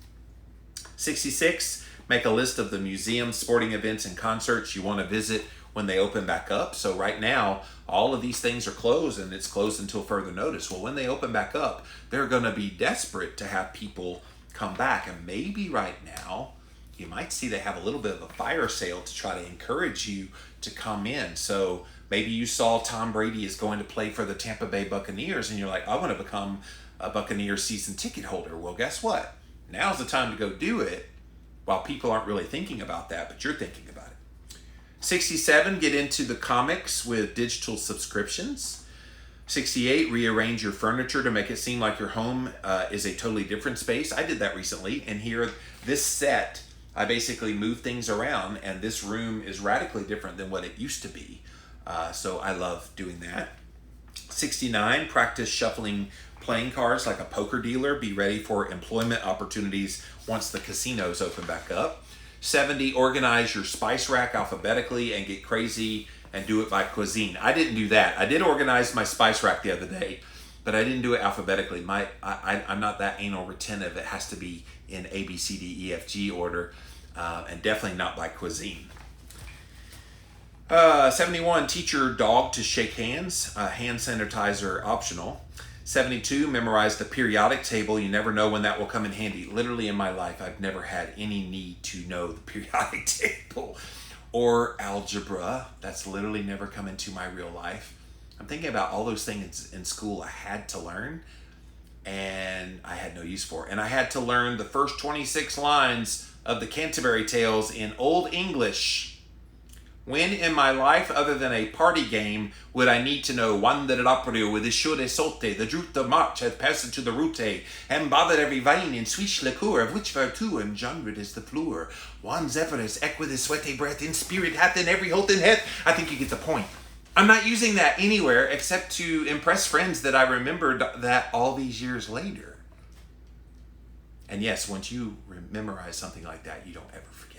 66, make a list of the museums, sporting events, and concerts you want to visit when they open back up. So right now, all of these things are closed, and it's closed until further notice. Well, when they open back up, they're going to be desperate to have people come back. And maybe right now, you might see they have a little bit of a fire sale to try to encourage you to come in. So maybe you saw Tom Brady is going to play for the Tampa Bay Buccaneers, and you're like, I want to become a Buccaneers season ticket holder. Well, guess what? Now's the time to go do it while people aren't really thinking about that, but you're thinking about it. 67, get into the comics with digital subscriptions. 68, rearrange your furniture to make it seem like your home is a totally different space. I did that recently, and here, this set, I basically moved things around, and this room is radically different than what it used to be. So I love doing that. 69, practice shuffling playing cards like a poker dealer. Be ready for employment opportunities once the casinos open back up. 70, organize your spice rack alphabetically and get crazy and do it by cuisine. I didn't do that. I did organize my spice rack the other day, but I didn't do it alphabetically. I'm not that anal retentive. It has to be in A, B, C, D, E, F, G order, and definitely not by cuisine. 71, teach your dog to shake hands. Hand sanitizer optional. 72, memorize the periodic table. You never know when that will come in handy. Literally in my life, I've never had any need to know the periodic table or algebra. That's literally never come into my real life. I'm thinking about all those things in school I had to learn and I had no use for. And I had to learn the first 26 lines of the Canterbury Tales in Old English. When in my life, other than a party game, would I need to know one that aprio with the sure solte, the drute de march hath passed to the route, and bothered every vein in swish liqueur, of which virtue and genred is the fleur. One zephyrus ec with his sweaty breath in spirit hath in every holt and head. I think you get the point. I'm not using that anywhere except to impress friends that I remembered that all these years later. And yes, once you memorize something like that, you don't ever forget.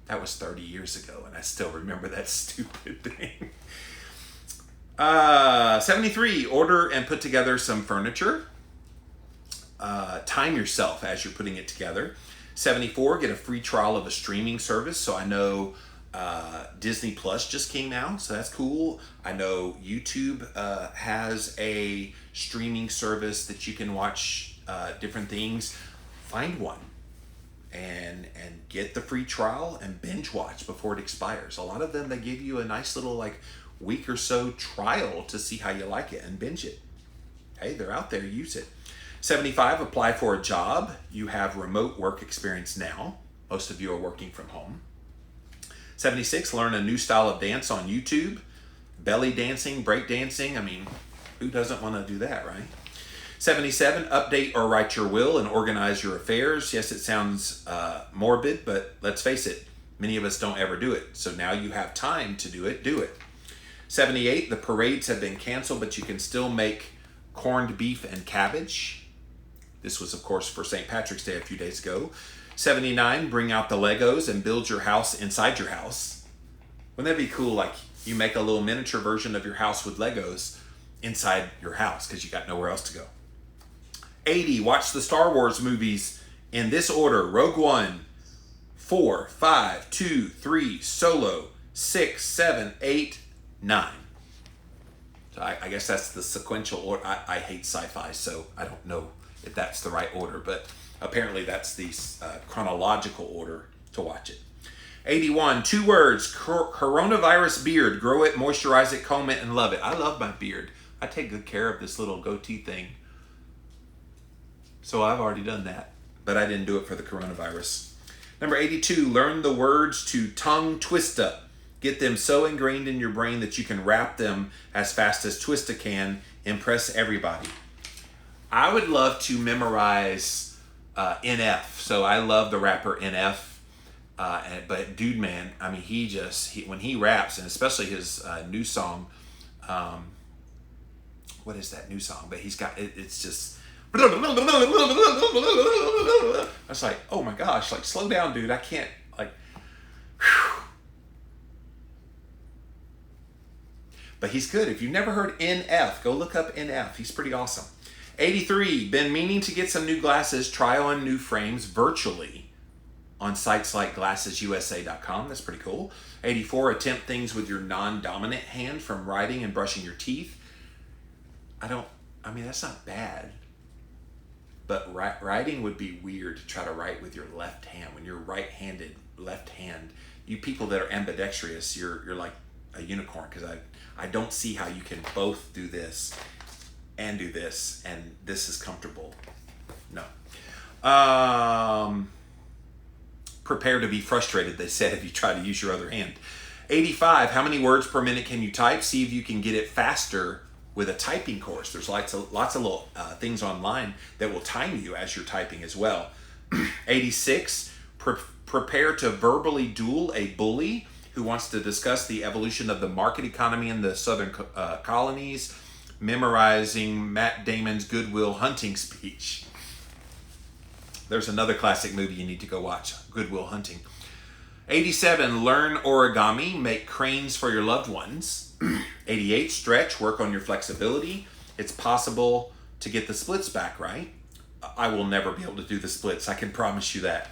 That was 30 years ago, and I still remember that stupid thing. 73, order and put together some furniture. Time yourself as you're putting it together. 74, get a free trial of a streaming service. So I know Disney Plus just came out, so that's cool. I know YouTube has a streaming service that you can watch different things. Find one. And get the free trial and binge watch before it expires. A lot of them, they give you a nice little like week or so trial to see how you like it and binge it. Hey, they're out there, use it. 75, apply for a job. You have remote work experience now. Most of you are working from home. 76, learn a new style of dance on YouTube. Belly dancing, break dancing. I mean, who doesn't want to do that, right? 77, update or write your will and organize your affairs. Yes, it sounds morbid, but let's face it, many of us don't ever do it. So now you have time to do it, do it. 78, the parades have been canceled, but you can still make corned beef and cabbage. This was, of course, for St. Patrick's Day a few days ago. 79, bring out the Legos and build your house inside your house. Wouldn't that be cool? Like you make a little miniature version of your house with Legos inside your house because you got nowhere else to go. 80, watch the Star Wars movies in this order. Rogue One, 4, 5, 2, 3, Solo, 6, 7, 8, 9. So I guess that's the sequential order. I hate sci-fi, so I don't know if that's the right order, but apparently that's the chronological order to watch it. 81, 2 words, coronavirus beard. Grow it, moisturize it, comb it, and love it. I love my beard. I take good care of this little goatee thing. So I've already done that, but I didn't do it for the coronavirus. Number 82, learn the words to tongue twista. Get them so ingrained in your brain that you can rap them as fast as Twista can. Impress everybody. I would love to memorize NF. So I love the rapper NF. But dude, man, I mean, when he raps, and especially his new song, what is that new song? But he's got, it's just, I was like, oh my gosh, like slow down, dude. I can't, like, whew. But he's good. If you've never heard NF, go look up NF. He's pretty awesome. 83, been meaning to get some new glasses, try on new frames virtually on sites like glassesusa.com. That's pretty cool. 84, attempt things with your non-dominant hand from writing and brushing your teeth. I mean, that's not bad. But writing would be weird to try to write with your left hand. When you're right-handed, left hand, you people that are ambidextrous, you're like a unicorn, because I don't see how you can both do this and do this, and this is comfortable. No. Prepare to be frustrated, they said, if you try to use your other hand. 85, how many words per minute can you type? See if you can get it faster with a typing course. There's lots of little things online that will time you as you're typing as well. 86, prepare to verbally duel a bully who wants to discuss the evolution of the market economy in the southern colonies, memorizing Matt Damon's Good Will Hunting speech. There's another classic movie you need to go watch, Good Will Hunting. 87, learn origami, make cranes for your loved ones. 88, stretch, work on your flexibility. It's possible to get the splits back, right? I will never be able to do the splits, I can promise you that.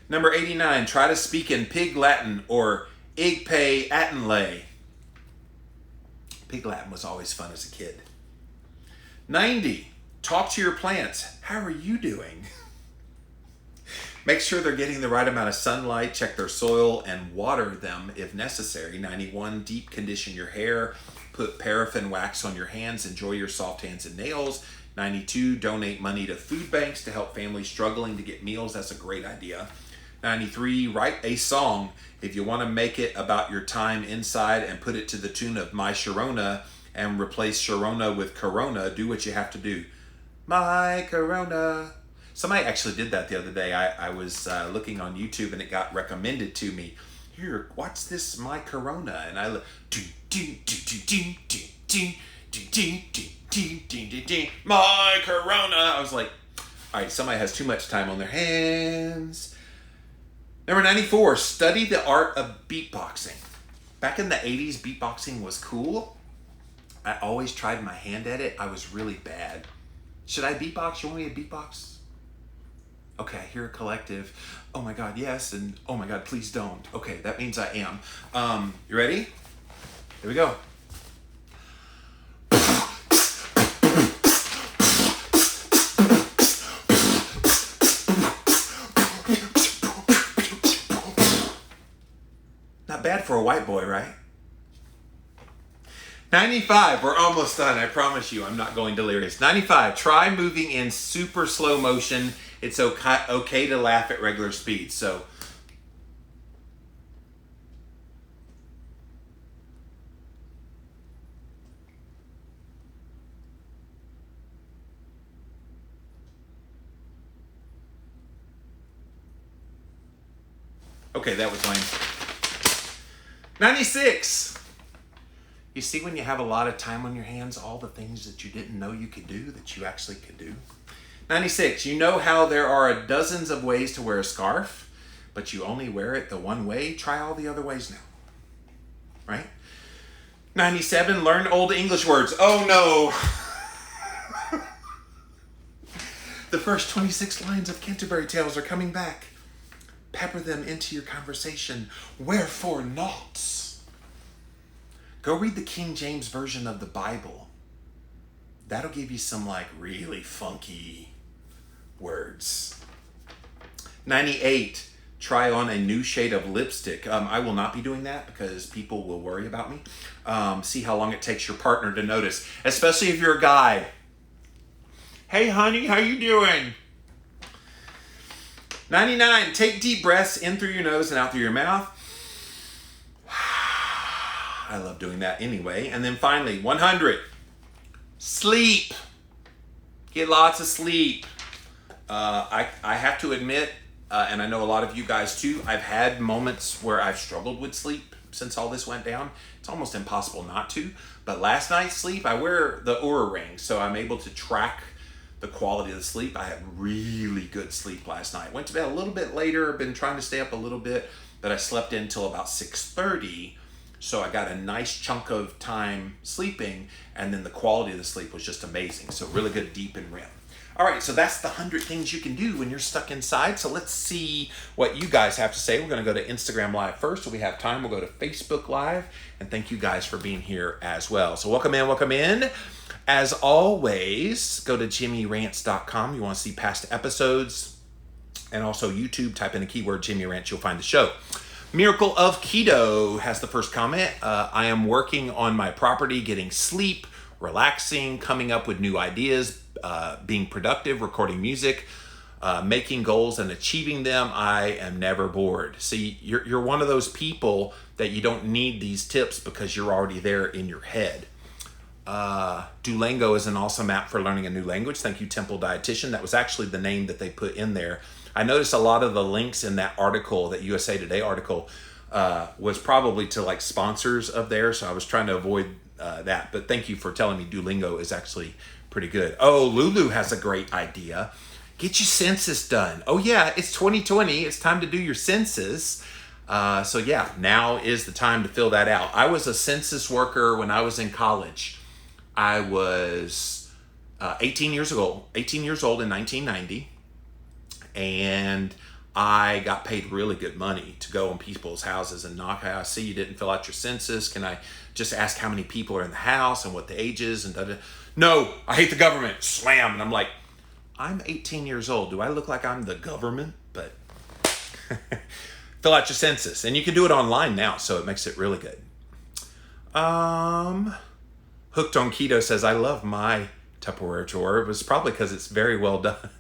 Number 89, try to speak in Pig Latin or Igpe Atenlay. Pig Latin was always fun as a kid. 90, talk to your plants. How are you doing? Make sure they're getting the right amount of sunlight, check their soil, and water them if necessary. 91, deep condition your hair, put paraffin wax on your hands, enjoy your soft hands and nails. 92, donate money to food banks to help families struggling to get meals. That's a great idea. 93, write a song. If you want to make it about your time inside and put it to the tune of My Sharona and replace Sharona with Corona, do what you have to do. My Corona. Somebody actually did that the other day. I was looking on YouTube and it got recommended to me. Here, watch this My Corona. And I look, My Corona. I was like, all right, somebody has too much time on their hands. Number 94, study the art of beatboxing. Back in the 80s, beatboxing was cool. I always tried my hand at it. I was really bad. Should I beatbox? You want me to beatbox? Okay, I hear a collective. Oh my God, yes, and oh my God, please don't. Okay, that means I am. You ready? Here we go. Not bad for a white boy, right? 95, we're almost done. I promise you, I'm not going delirious. 95, try moving in super slow motion. It's okay to laugh at regular speed. So, okay, that was lame. 96. You see, when you have a lot of time on your hands, all the things that you didn't know you could do, that you actually could do. 96, you know how there are dozens of ways to wear a scarf, but you only wear it the one way? Try all the other ways now, right? 97, learn old English words. Oh no! The first 26 lines of Canterbury Tales are coming back. Pepper them into your conversation. Wherefore not? Go read the King James Version of the Bible. That'll give you some like really funky words. 98, try on a new shade of lipstick. I will not be doing that because people will worry about me. See how long it takes your partner to notice, especially if you're a guy. Hey honey, how you doing? 99, take deep breaths in through your nose and out through your mouth. I love doing that anyway. And then finally, 100, sleep. Get lots of sleep. I have to admit, and I know a lot of you guys too, I've had moments where I've struggled with sleep since all this went down. It's almost impossible not to. But last night's sleep, I wear the Oura ring, so I'm able to track the quality of the sleep. I had really good sleep last night. Went to bed a little bit later, been trying to stay up a little bit, but I slept in until about 6:30. So I got a nice chunk of time sleeping, and then the quality of the sleep was just amazing. So really good deep and REM. All right, so that's the 100 things you can do when you're stuck inside. So let's see what you guys have to say. We're going to go to Instagram Live first. So we have time. We'll go to Facebook Live. And thank you guys for being here as well. So welcome in, welcome in. As always, go to jimmyrants.com. You want to see past episodes. And also YouTube, type in the keyword Jimmy Rants. You'll find the show. Miracle of Keto has the first comment. I am working on my property, getting sleep, relaxing, coming up with new ideas, being productive, recording music, making goals and achieving them. I am never bored. See, you're one of those people that you don't need these tips because you're already there in your head. Duolingo is an awesome app for learning a new language. Thank you, Temple Dietitian. That was actually the name that they put in there. I noticed a lot of the links in that article, that USA Today article, was probably to like sponsors of theirs. So I was trying to avoid that. But thank you for telling me Duolingo is actually pretty good. Oh, Lulu has a great idea. Get your census done. Oh yeah, it's 2020. It's time to do your census. So yeah, now is the time to fill that out. I was a census worker when I was in college. I was 18 years old in 1990. And I got paid really good money to go in people's houses and knock. I see you didn't fill out your census. Can I just ask how many people are in the house and what the age is? And da-da. No, I hate the government. Slam. And I'm like, I'm 18 years old. Do I look like I'm the government? But fill out your census. And you can do it online now, so it makes it really good. Hooked on Keto says, I love my Tupperware drawer. It was probably because it's very well done.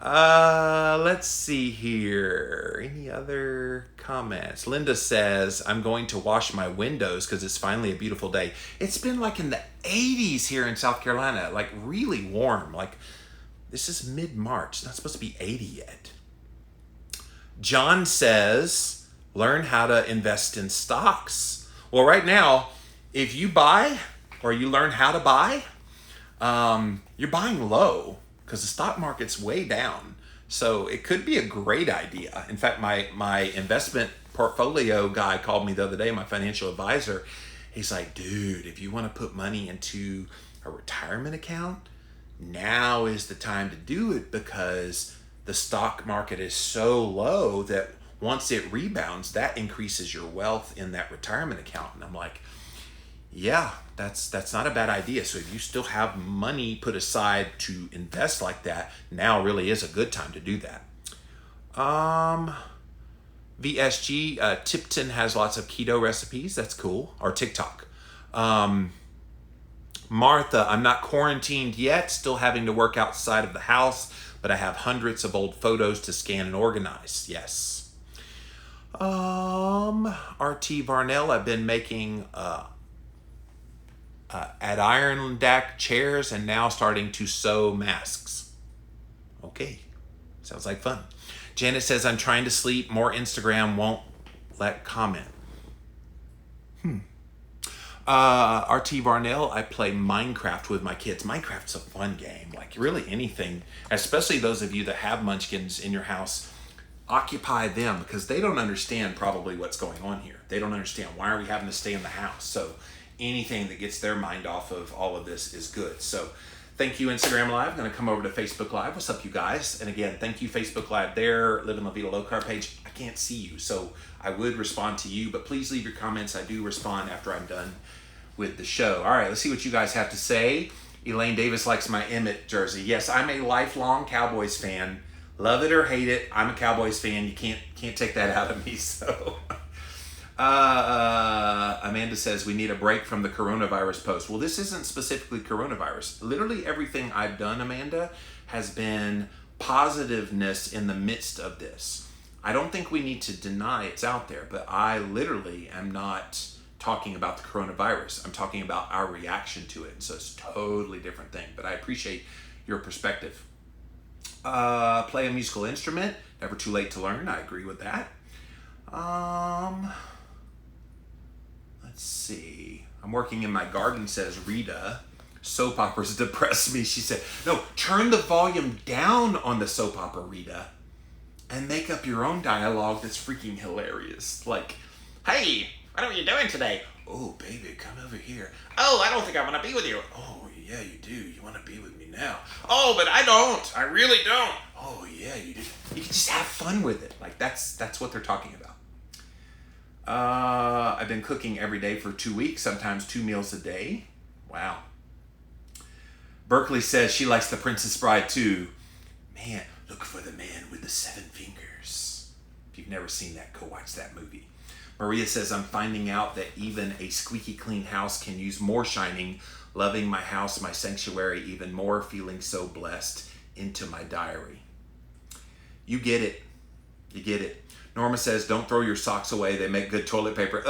Let's see here. Any other comments? Linda says, I'm going to wash my windows because it's finally a beautiful day. It's been like in the 80s here in South Carolina, like really warm. Like this is mid-March. It's not supposed to be 80 yet. John says, learn how to invest in stocks. Well, right now, if you buy or you learn how to buy, you're buying low because the stock market's way down. So it could be a great idea. In fact, my investment portfolio guy called me the other day, my financial advisor. He's like, dude, if you want to put money into a retirement account, now is the time to do it because the stock market is so low that once it rebounds, that increases your wealth in that retirement account. And I'm like, yeah, that's not a bad idea. So if you still have money put aside to invest like that, now really is a good time to do that. VSG, Tipton has lots of keto recipes. That's cool. Or TikTok. Martha, I'm not quarantined yet, still having to work outside of the house, but I have hundreds of old photos to scan and organize. Yes. RT Varnell, I've been making at Iron Dac chairs and now starting to sew masks. Okay, sounds like fun. Janet says, I'm trying to sleep. More Instagram won't let comment. RT Varnell, I play Minecraft with my kids. Minecraft's a fun game. Like really anything, especially those of you that have munchkins in your house, occupy them because they don't understand probably what's going on here. They don't understand why are we having to stay in the house. So anything that gets their mind off of all of this is good. So thank you, Instagram Live. I'm going to come over to Facebook Live. What's up, you guys? And again, thank you, Facebook Live there. Living La Vida Low Carb page. I can't see you, so I would respond to you, but please leave your comments. I do respond after I'm done with the show. All right, let's see what you guys have to say. Elaine Davis likes my Emmett jersey. Yes, I'm a lifelong Cowboys fan. Love it or hate it, I'm a Cowboys fan. You can't take that out of me, so... Amanda says we need a break from the coronavirus post. Well, this isn't specifically coronavirus. Literally everything I've done, Amanda, has been positiveness in the midst of this. I don't think we need to deny it's out there, but I literally am not talking about the coronavirus. I'm talking about our reaction to it. So it's a totally different thing, but I appreciate your perspective. Play a musical instrument. Never too late to learn. I agree with that. Let's see. I'm working in my garden, says Rita. Soap operas depress me, she said. No, turn the volume down on the soap opera, Rita, and make up your own dialogue that's freaking hilarious. Like, hey, What are you doing today? Oh, baby, come over here. Oh, I don't think I want to be with you. Oh, yeah, you do. You want to be with me now. Oh, but I don't. I really don't. Oh, yeah, you do. You can just have fun with it. Like, that's what they're talking about. I've been cooking every day for 2 weeks, sometimes 2 meals a day. Wow. Berkeley says she likes The Princess Bride too. Man, look for the man with the 7 fingers. If you've never seen that, go watch that movie. Maria says, I'm finding out that even a squeaky clean house can use more shining. Loving my house, my sanctuary even more. Feeling so blessed. Into my diary. You get it. You get it. Norma says, don't throw your socks away. They make good toilet paper.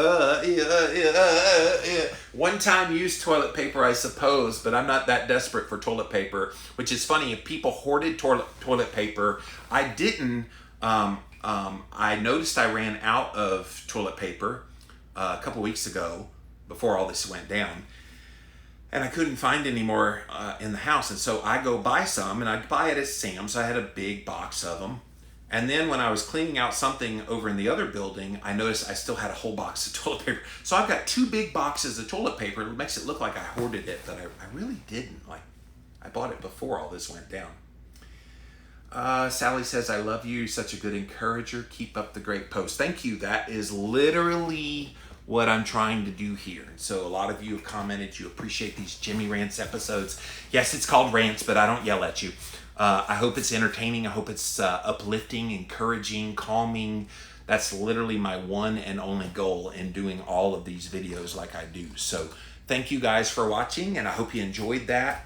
One-time use toilet paper, I suppose, but I'm not that desperate for toilet paper, which is funny. If people hoarded toilet paper, I didn't. I noticed I ran out of toilet paper a couple weeks ago before all this went down. And I couldn't find any more in the house. And so I go buy some, and I buy it at Sam's. I had a big box of them. And then when I was cleaning out something over in the other building, I noticed I still had a whole box of toilet paper. So I've got 2 big boxes of toilet paper. It makes it look like I hoarded it, but I really didn't. Like, I bought it before all this went down. Sally says, I love you. You're such a good encourager. Keep up the great post. Thank you. That is literally what I'm trying to do here. And so a lot of you have commented you appreciate these Jimmy Rants episodes. Yes, it's called Rants, but I don't yell at you. I hope it's entertaining. I hope it's uplifting, encouraging, calming. That's literally my one and only goal in doing all of these videos like I do. So thank you guys for watching, and I hope you enjoyed that.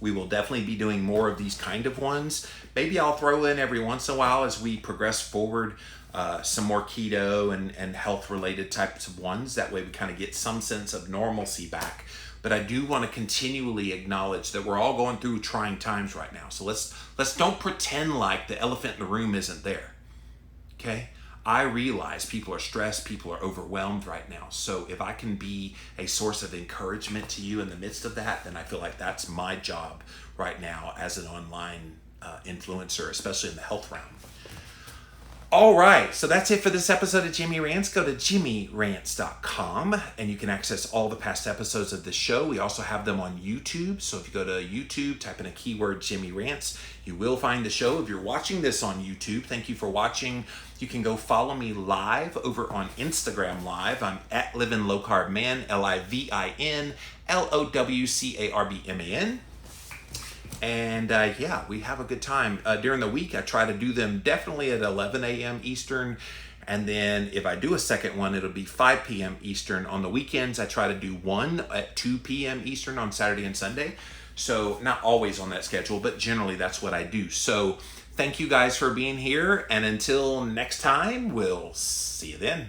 We will definitely be doing more of these kind of ones. Maybe I'll throw in every once in a while as we progress forward some more keto and health-related types of ones. That way we kind of get some sense of normalcy back. But I do want to continually acknowledge that we're all going through trying times right now. So let's don't pretend like the elephant in the room isn't there. Okay? I realize people are stressed, people are overwhelmed right now. So if I can be a source of encouragement to you in the midst of that, then I feel like that's my job right now as an online influencer, especially in the health realm. All right, so that's it for this episode of Jimmy Rants. Go to jimmyrants.com and you can access all the past episodes of the show. We also have them on YouTube. So if you go to YouTube, type in a keyword Jimmy Rants, you will find the show. If you're watching this on YouTube, thank you for watching. You can go follow me live over on Instagram Live. I'm at Livin' Low Carb Man, LIVIN LOWCARBMAN. And yeah, we have a good time. During the week, I try to do them definitely at 11 a.m. Eastern. And then if I do a second one, it'll be 5 p.m. Eastern. On the weekends, I try to do one at 2 p.m. Eastern on Saturday and Sunday. So not always on that schedule, but generally that's what I do. So thank you guys for being here. And until next time, we'll see you then.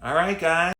All right, guys.